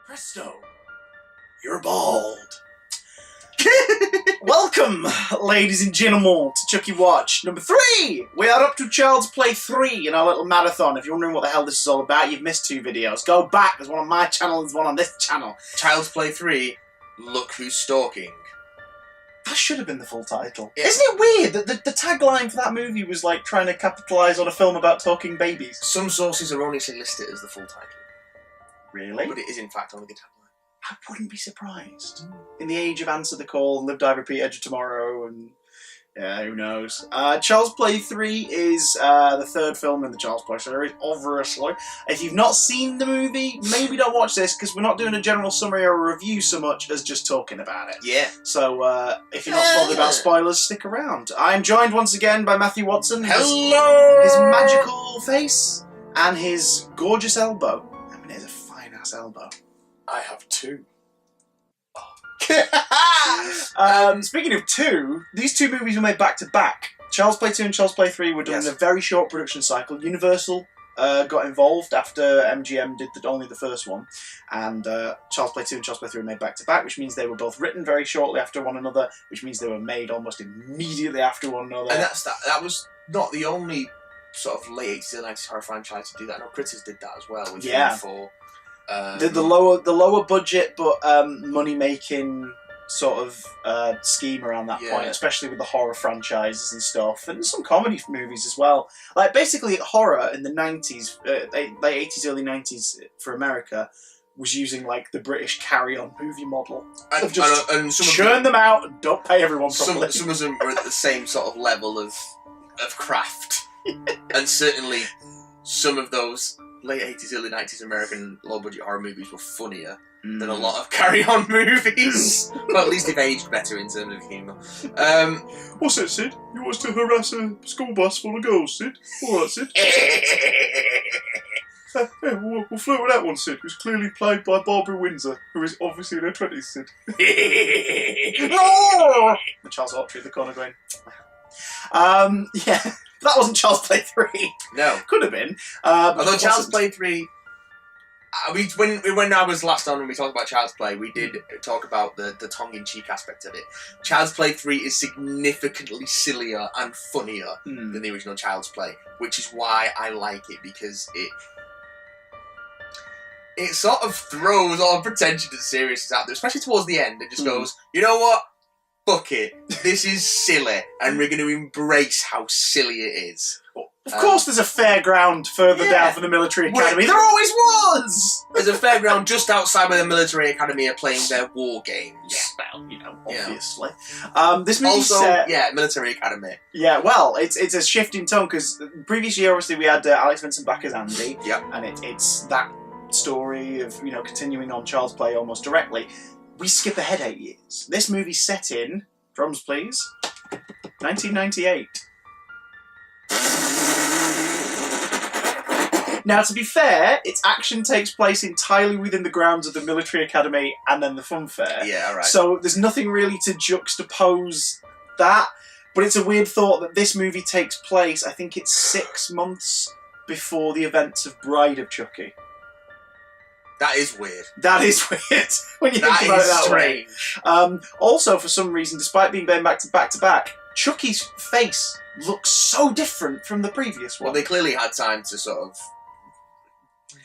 Presto, you're bald. Welcome, ladies and gentlemen, to ChuckyWatch number 3. We are up to Child's Play 3 in our little marathon. If you're wondering what the hell this is all about, you've missed 2 videos. Go back, there's one on my channel, there's one on this channel. Child's Play 3, Look Who's Stalking. That should have been the full title. Yeah. Isn't it weird that the tagline for that movie was like trying to capitalise on a film about talking babies? Some sources erroneously list it as the full title. Really? But it is in fact only the tagline. I wouldn't be surprised. In the age of Answer the Call, Live, Die, Repeat, Edge of Tomorrow, and yeah, who knows. Child's Play 3 is the 3rd film in the Child's Play series, obviously. If you've not seen the movie, maybe don't watch this, because we're not doing a general summary or a review so much as just talking about it. Yeah. So, if you're not bothered about spoilers, stick around. I'm joined once again by Matthew Watson. Hello! His magical face and his gorgeous elbow. I mean, it's a fine-ass elbow. I have 2. Speaking of 2, these 2 movies were made back to back. Child's Play 2 and Child's Play 3 were done in a very short production cycle. Universal got involved after MGM did only the first one, and Child's Play 2 and Child's Play 3 were made back to back, which means they were both written very shortly after one another, which means they were made almost immediately after one another. And that was not the only sort of late 80s and 90s horror franchise to do that. I know Critters did that as well with 3 and 4. The lower budget but money making sort of scheme around that point, especially with the horror franchises and stuff, and some comedy movies as well. Like basically, horror in the 90s, late 80s, early 90s for America was using like the British carry-on movie model of just and some churn them out and don't pay everyone properly. Some of them are at the same sort of level of craft, and certainly some of those late 80s, early 90s American low-budget horror movies were funnier than a lot of carry-on movies. Well, at least they've aged better in terms of humour. What's it, Sid? You want to harass a school bus full of girls, Sid? Alright, Sid. We'll flirt with that one, Sid, who's clearly played by Barbara Windsor, who is obviously in her 20s, Sid. The Charles Autry in the corner going... yeah. That wasn't Child's Play 3. No. Could have been. Although Child's Play 3... when I was last on and we talked about Child's Play, we did talk about the tongue-in-cheek aspect of it. Child's Play 3 is significantly sillier and funnier than the original Child's Play, which is why I like it, because it sort of throws all pretension and seriousness out there, especially towards the end, and just goes, you know what? Fuck it. This is silly, and we're going to embrace how silly it is. Of course there's a fairground further down from the military academy. There always was! There's a fairground just outside where the military academy are playing their war games. Yeah, well, you know, obviously. This movie's also, set... military academy. Yeah, well, it's a shift in tone, because previous year, obviously, we had Alex Vincent back as Andy. Yep. And it's that story of, you know, continuing on Child's Play almost directly. We skip ahead 8 years. This movie's set in, drums please, 1998. Now, to be fair, its action takes place entirely within the grounds of the military academy and then the fun fair. Yeah, right. So there's nothing really to juxtapose that, but it's a weird thought that this movie takes place, I think it's 6 months before the events of Bride of Chucky. That is weird. That is weird when you think about it that strange. way. Also, for some reason, despite being back to back, Chucky's face looks so different from the previous one. Well, they clearly had time to sort of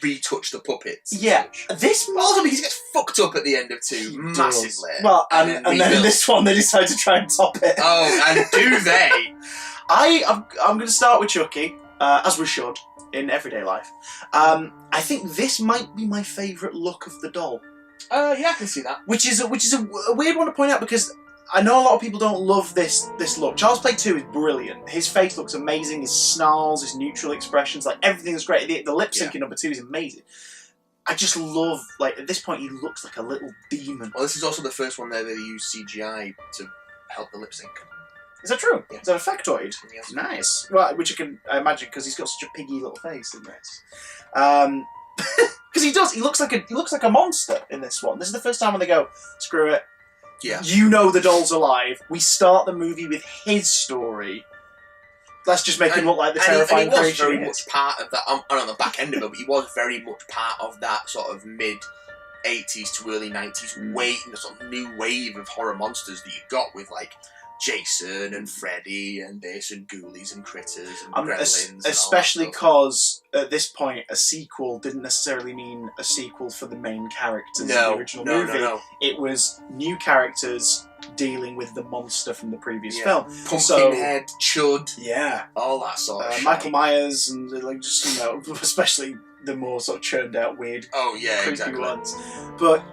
retouch the puppets. Yeah, this also because he gets fucked up at the end of 2 massively. Well, and then in this one they decide to try and top it. Oh, and do they? I'm going to start with Chucky, as we should in everyday life. I think this might be my favourite look of the doll. Yeah, I can see that. Which is a weird one to point out, because I know a lot of people don't love this look. Child's Play 2 is brilliant. His face looks amazing, his snarls, his neutral expressions, like everything is great. The lip sync in number 2 is amazing. I just love, like, at this point he looks like a little demon. Well, this is also the first one there that they used CGI to help the lip sync. Is that true? Yeah. Is that a factoid? Yes. Nice. Well, which I can imagine, because he's got such a piggy little face in this. Because he does. He looks like a monster in this one. This is the first time when they go, screw it. Yeah. You know the doll's alive. We start the movie with his story. Let's just make him look like the terrifying creature. And he was very much part of that, on the back end of it, but he was very much part of that sort of 80s to early 90s wave, the sort of new wave of horror monsters that you got with like Jason and Freddy and this and Ghoulies and Critters and Gremlins. Especially because at this point a sequel didn't necessarily mean a sequel for the main characters of the original movie. No. It was new characters dealing with the monster from the previous film. Pumpkinhead, Chud, all that sort of Michael Myers and like just especially the more sort of churned out weird creepy ones. But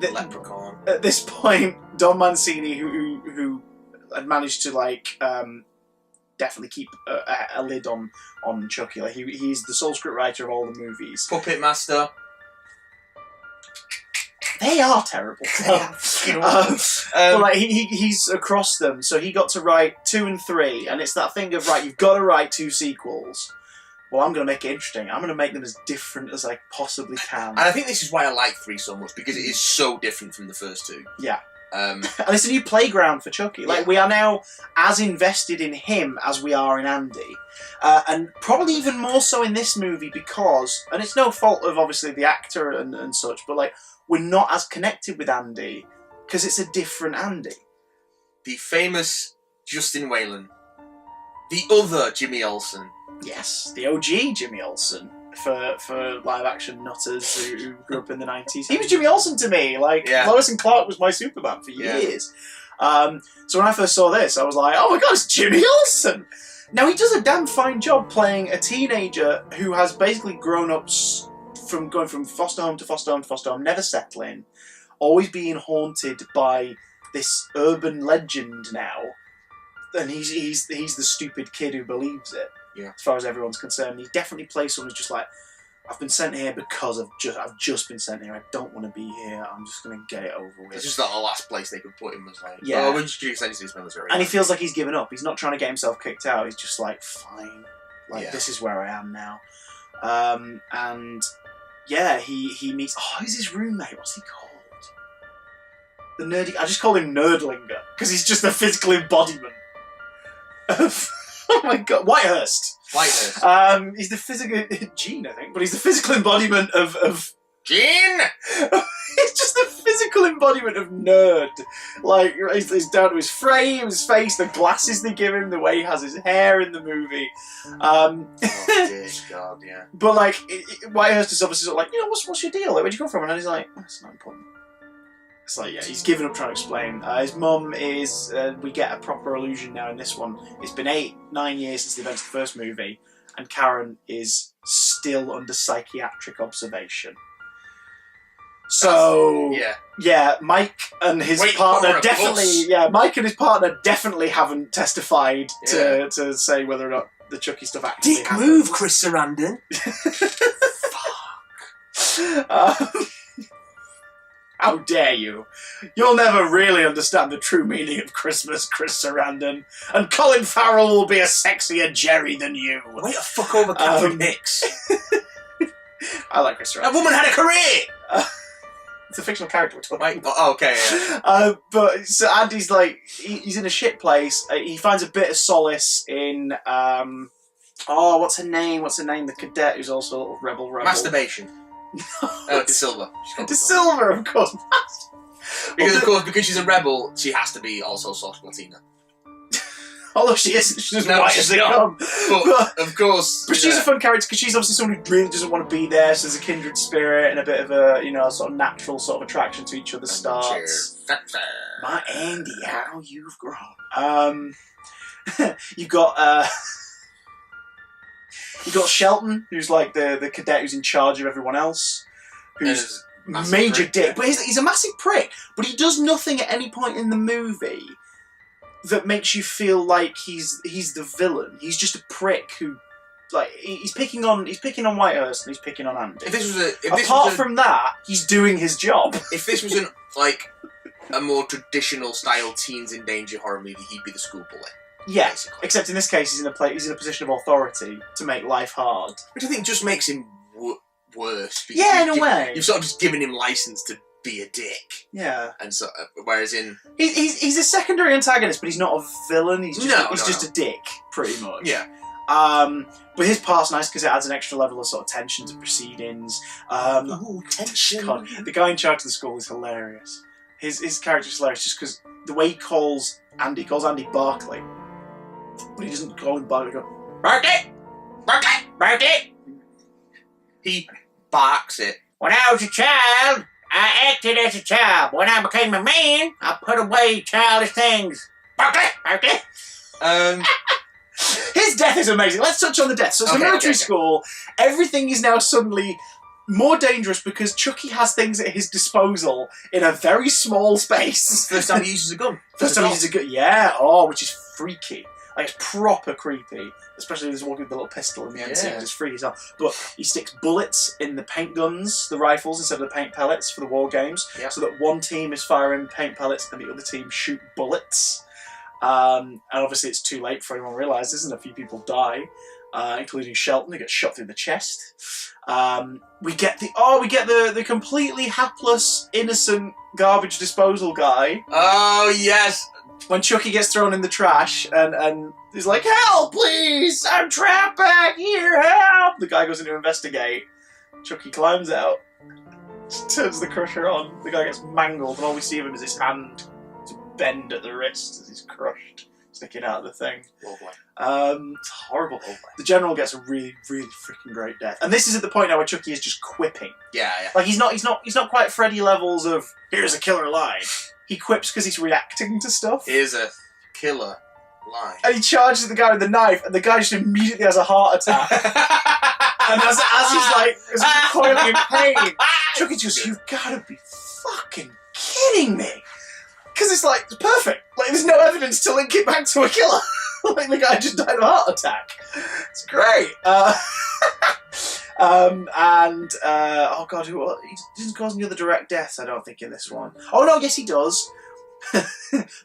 Leprechaun. At this point, Don Mancini, who had managed to like definitely keep a lid on Chucky. Like he's the sole script writer of all the movies. Puppet Master. They are terrible. But like he's across them, so he got to write 2 and 3, and it's that thing of you've got to write 2 sequels. Well, I'm going to make it interesting. I'm going to make them as different as I possibly can. And I think this is why I like 3 so much, because it is so different from the first 2. Yeah. And it's a new playground for Chucky. Like we are now as invested in him as we are in Andy, and probably even more so in this movie because, and it's no fault of obviously the actor and such, but like we're not as connected with Andy because it's a different Andy. The famous Justin Whalen, the other Jimmy Olsen. Yes, the OG Jimmy Olsen. For live action nutters who grew up in the 90s. He was Jimmy Olsen to me. Lois and Clark was my Superman for years. So when I first saw this, I was like, oh my god, it's Jimmy Olsen! Now he does a damn fine job playing a teenager who has basically grown up from going from foster home to foster home to foster home, never settling, always being haunted by this urban legend now. And he's the stupid kid who believes it. Yeah. As far as everyone's concerned, he definitely plays someone who's just like, I've been sent here because I've just been sent here. I don't want to be here. I'm just going to get it over with. It's just that the last place they could put him was like, we're just going to send you to this military. And he feels like he's given up. He's not trying to get himself kicked out. He's just like, fine. This is where I am now. And yeah, he meets. Oh, who's his roommate? What's he called? The nerdy. I just call him Nerdlinger because he's just a physical embodiment of. Oh my god, Whitehurst. He's the physical Gene, I think, but he's the physical embodiment of Gene. He's just the physical embodiment of nerd. Like he's down to his frame, his face, the glasses they give him, the way he has his hair in the movie. Oh dear God, yeah. But like, Whitehurst is obviously sort of like, what's your deal? Like, where'd you come from? And he's like, that's not important. It's like, he's given up trying to explain. His mum is, we get a proper illusion now in this one. It's been 8-9 years since the events of the first movie, and Karen is still under psychiatric observation. So, Mike and his partner definitely haven't testified to say whether or not the Chucky stuff actually happened. Move, Chris Sarandon. Fuck. How dare you? You'll never really understand the true meaning of Christmas, Chris Sarandon. And Colin Farrell will be a sexier Jerry than you. Wait the fuck over Catherine Hicks. I like Chris Sarandon. That woman had a career! It's a fictional character we're talking about. Oh, okay, yeah. But so Andy's like, he's in a shit place. He finds a bit of solace in, what's her name? The cadet who's also a little rebel. Masturbation. Oh, De Silva. De Silva, of course. Because she's a rebel, she has to be also soft Latina. Although she isn't, she's just white as they come. But of course. But she's a fun character because she's obviously someone who really doesn't want to be there. So there's a kindred spirit and a bit of a sort of natural sort of attraction to each other's starts. My Andy, how you've grown. You've got Shelton, who's like the cadet who's in charge of everyone else, who's major prick, dick. But he's a massive prick. But he does nothing at any point in the movie that makes you feel like he's the villain. He's just a prick who, like, he's picking on Whitehurst and he's picking on Andy. Apart from that, he's doing his job. If this was a more traditional style teens in danger horror movie, he'd be the schoolboy. Yeah, basically. Except in this case, he's in a position of authority to make life hard, which I think just makes him worse. Yeah, in a way, you've sort of just given him license to be a dick. Yeah, and so whereas in he's a secondary antagonist, but he's not a villain. He's just just a dick, pretty much. Yeah, But his part's nice because it adds an extra level of sort of tension to proceedings. Ooh, tension. God, the guy in charge of the school is hilarious. His character is hilarious just because the way he calls Andy Barkley, but he doesn't call him Barkley. He goes, Barkley, Barkley, Barkley. He barks it. When I was a child, I acted as a child. When I became a man, I put away childish things. Barkley, Barkley. His death is amazing. Let's touch on the death. So it's a military school. Everything is now suddenly more dangerous because Chucky has things at his disposal in a very small space. First time he uses a gun. First time he uses a gun. Yeah. Which is freaky. Like, it's proper creepy. Especially when he's walking with the little pistol in the end scene. It's freaky as hell. But he sticks bullets in the paint guns, the rifles, instead of the paint pellets for the war games. Yep. So that one team is firing paint pellets and the other team shoot bullets. And obviously it's too late for anyone realises, and a few people die, including Shelton, who gets shot through the chest. We get the completely hapless, innocent garbage disposal guy. Oh yes. When Chucky gets thrown in the trash and he's like, "Help, please! I'm trapped back here! Help!" The guy goes in to investigate. Chucky climbs out, turns the crusher on. The guy gets mangled, and all we see of him is his hand bend at the wrist as he's crushed, sticking out of the thing. It's horrible. The general gets a really, really freaking great death, and this is at the point now where Chucky is just quipping. Yeah. Like he's not quite Freddy levels of "here's a killer line." He quips because he's reacting to stuff. Here's a killer line. And he charges at the guy with the knife, and the guy just immediately has a heart attack. And as he's like recoiling in pain, Chucky just goes, "You've got to be fucking kidding me!" Because it's like, it's perfect. Like, there's no evidence to link it back to a killer. Like, the guy just died of a heart attack. It's great. Oh god, he doesn't cause any other direct deaths, I don't think, in this one. Oh no, yes he does.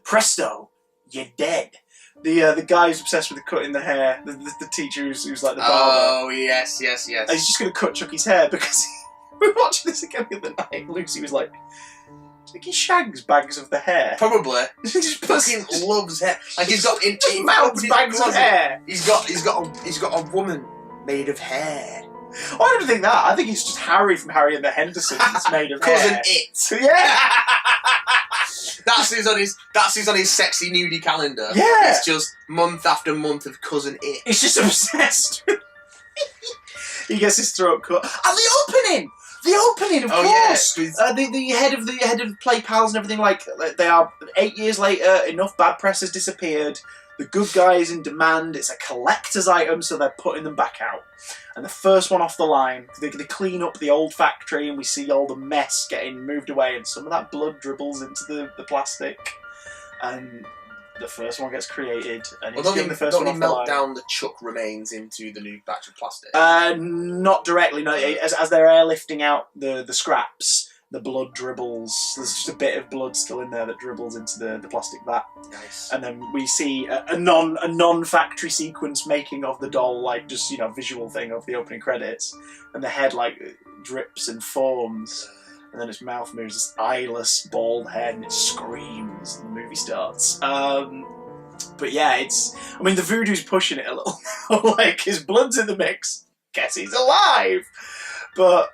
Presto, you're dead. The guy who's obsessed with cutting the hair, the teacher who's like the barber. Oh, yes. And he's just going to cut Chucky's hair because we were watching this again the other night. Lucy was like, I think he shags bags of the hair. Probably. He just fucking loves hair. Like he's got in mounts bags of hair. He's got a woman made of hair. Oh, I don't think that. I think he's just Harry from Harry and the Hendersons made of hair. Cousin It. Yeah. That's who's on his sexy nudie calendar. Yeah. It's just month after month of Cousin It. He's just obsessed. He gets his throat cut. And the opening, of course. Yeah. The head of Play Pals and everything. Like they are 8 years later. Enough bad press has disappeared. The good guy is in demand. It's a collector's item, so they're putting them back out. And the first one off the line, they clean up the old factory, and we see all the mess getting moved away, and some of that blood dribbles into the plastic. And the first one gets created, and it's the first one off the line. Melt down the Chuck remains into the new batch of plastic? Not directly. No, as they're airlifting out the scraps, the blood dribbles. There's just a bit of blood still in there that dribbles into the plastic vat. Nice. And then we see a non-factory sequence making of the doll, like just visual thing of the opening credits, and the head like drips and forms, and then its mouth moves, this eyeless bald head, and it screams. And the movie starts. But yeah, the voodoo's pushing it a little. Like his blood's in the mix. Guess he's alive. But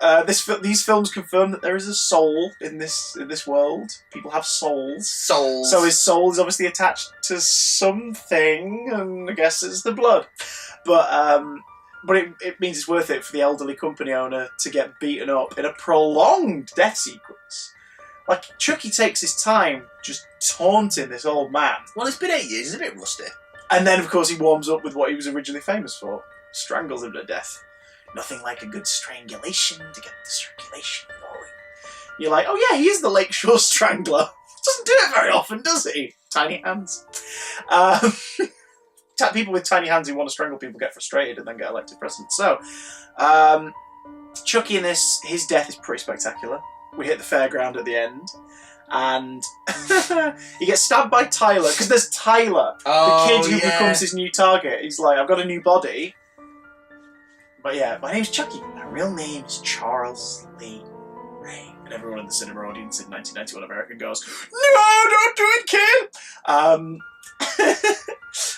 these films confirm that there is a soul in this world. People have souls. So his soul is obviously attached to something, and I guess it's the blood. But it means it's worth it for the elderly company owner to get beaten up in a prolonged death sequence. Like, Chucky takes his time just taunting this old man. Well, it's been 8 years. He's a bit rusty. And then, of course, he warms up with what he was originally famous for. Strangles him to death. Nothing like a good strangulation to get the circulation going. You're like, oh yeah, he is the Lakeshore Strangler. Doesn't do it very often, does he? Tiny hands. People with tiny hands who want to strangle people get frustrated and then get elected president. So, Chucky in this, his death is pretty spectacular. We hit the fairground at the end. And he gets stabbed by Tyler, because there's Tyler, the kid who becomes his new target. He's like, I've got a new body. But yeah, my name's Chucky. My real name is Charles Lee Ray. And everyone in the cinema audience in 1991 America goes, no, don't do it, kid!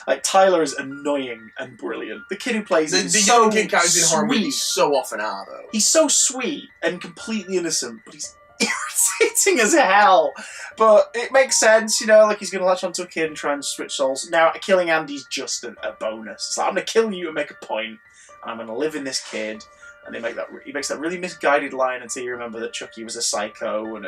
Like, Tyler is annoying and brilliant. The kid who plays the so young kid characters in horror sweet. movies so often are, though. He's so sweet and completely innocent, but he's irritating as hell. But it makes sense, you know, like he's going to latch onto a kid and try and switch souls. Now, killing Andy's just a bonus. It's like, I'm going to kill you and make a point, and I'm going to live in this kid. And he makes that really misguided line until you remember that Chucky was a psycho and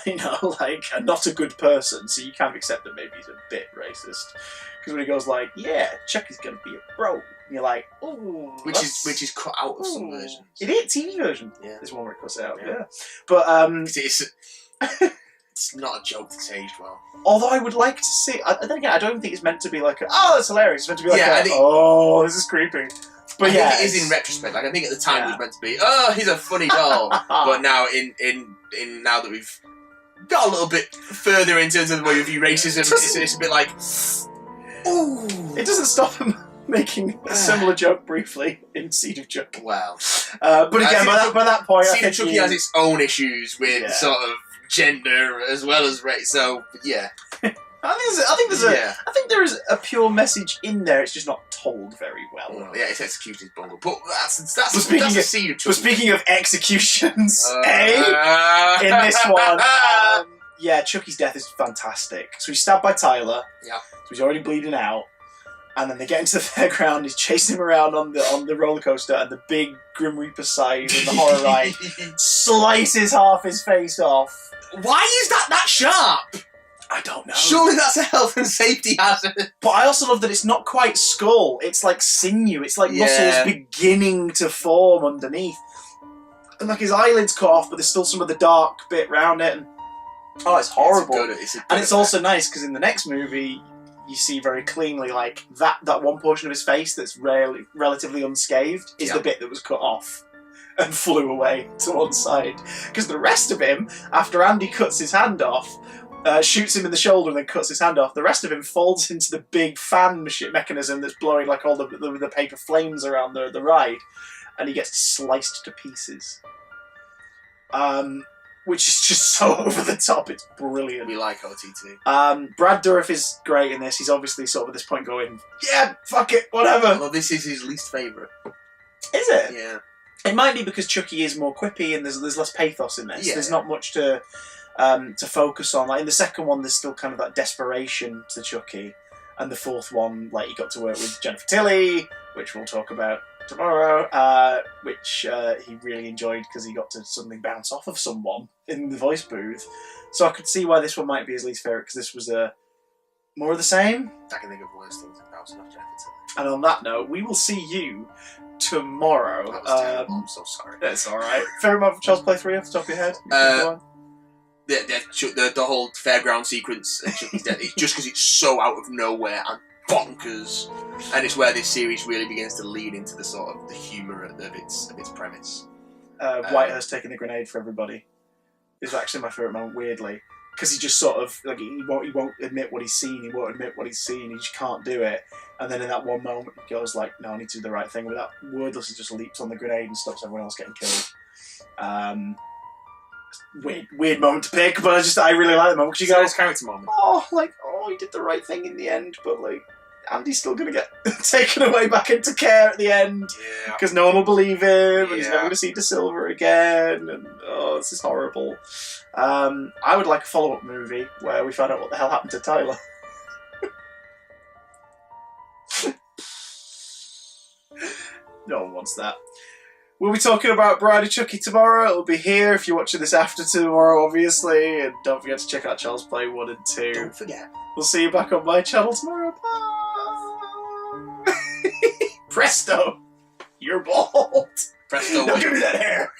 you know, like, not a good person. So you kind of accept that maybe he's a bit racist. Because when he goes like, "Yeah, Chucky's gonna be a bro," and you're like, "Oh," which is cut out of some versions. It is TV version. Yeah, there's one where it cuts out. Yeah, but it's not a joke that's aged well. Although I would like to see. Then again, I don't think it's meant to be like, that's hilarious. It's meant to be like, this is creepy. But I think it is in retrospect. Like, I think at the time it was meant to be, he's a funny doll. But now, now that we've got a little bit further in terms of the way we view racism, it's a bit like, ooh. It doesn't stop him making a similar joke briefly in Seed of Chucky. Wow. But again, by that point, Seed of Chucky has its own issues with sort of gender as well as race. So yeah. I think there is a pure message in there. It's just not told very well. Yeah, it's executed bungle. But that's a Seed of Chucky. But speaking of executions, in this one, Chucky's death is fantastic. So he's stabbed by Tyler. Yeah. So he's already bleeding out. And then they get into the fairground. He's chasing him around on the roller coaster, and the big Grim Reaper sign in the horror ride slices half his face off. Why is that sharp? I don't know. Surely that's a health and safety hazard. But I also love that it's not quite skull. It's like sinew. It's like muscles beginning to form underneath. And like his eyelid's cut off, but there's still some of the dark bit around it. And it's horrible. It's also nice because in the next movie, you see very cleanly like that one portion of his face that's relatively unscathed is the bit that was cut off and flew away to one side. Because the rest of him, after Andy cuts his hand off, shoots him in the shoulder and then cuts his hand off, the rest of him folds into the big fan mechanism that's blowing like all the paper flames around the ride, and he gets sliced to pieces. Which is just so over the top, it's brilliant. We like OTT. Brad Dourif is great in this. He's obviously sort of at this point going, yeah, fuck it, whatever. Well, this is his least favourite. Is it? Yeah. It might be because Chucky is more quippy and there's less pathos in this. Yeah. There's not much to focus on. Like in the second one, there's still kind of that desperation to Chucky, and the fourth one, like he got to work with Jennifer Tilly, which we'll talk about tomorrow, which he really enjoyed because he got to suddenly bounce off of someone in the voice booth. So I could see why this one might be his least favourite, because this was more of the same. I can think of worse things than bouncing off Jennifer Tilly. And on that note, we will see you tomorrow. That was terrible. I'm so sorry. That's alright. Favorite moment for Child's Play 3 off the top of your head? The whole fairground sequence and Chucky's death, it's just because it's so out of nowhere and bonkers, and it's where this series really begins to lean into the sort of the humour of its premise. Whitehurst taking the grenade for everybody is actually my favourite moment, weirdly, because he just sort of like he won't admit what he's seen. He won't admit what he's seen. He just can't do it. And then in that one moment, he goes like, "No, I need to do the right thing." With that, wordlessly just leaps on the grenade and stops everyone else getting killed. Weird moment to pick, but I really like the moment because you go, his character moment. He did the right thing in the end, but like Andy's still gonna get taken away back into care at the end because no one will believe him, and he's never gonna see De Silva again, and this is horrible. I would like a follow-up movie where we find out what the hell happened to Tyler. No one wants that. We'll be talking about Bride of Chucky tomorrow. It'll be here if you're watching this after tomorrow, obviously. And don't forget to check out Child's Play 1 and 2. Don't forget. We'll see you back on my channel tomorrow. Bye! Presto! You're bald! Presto. Don't give me that hair!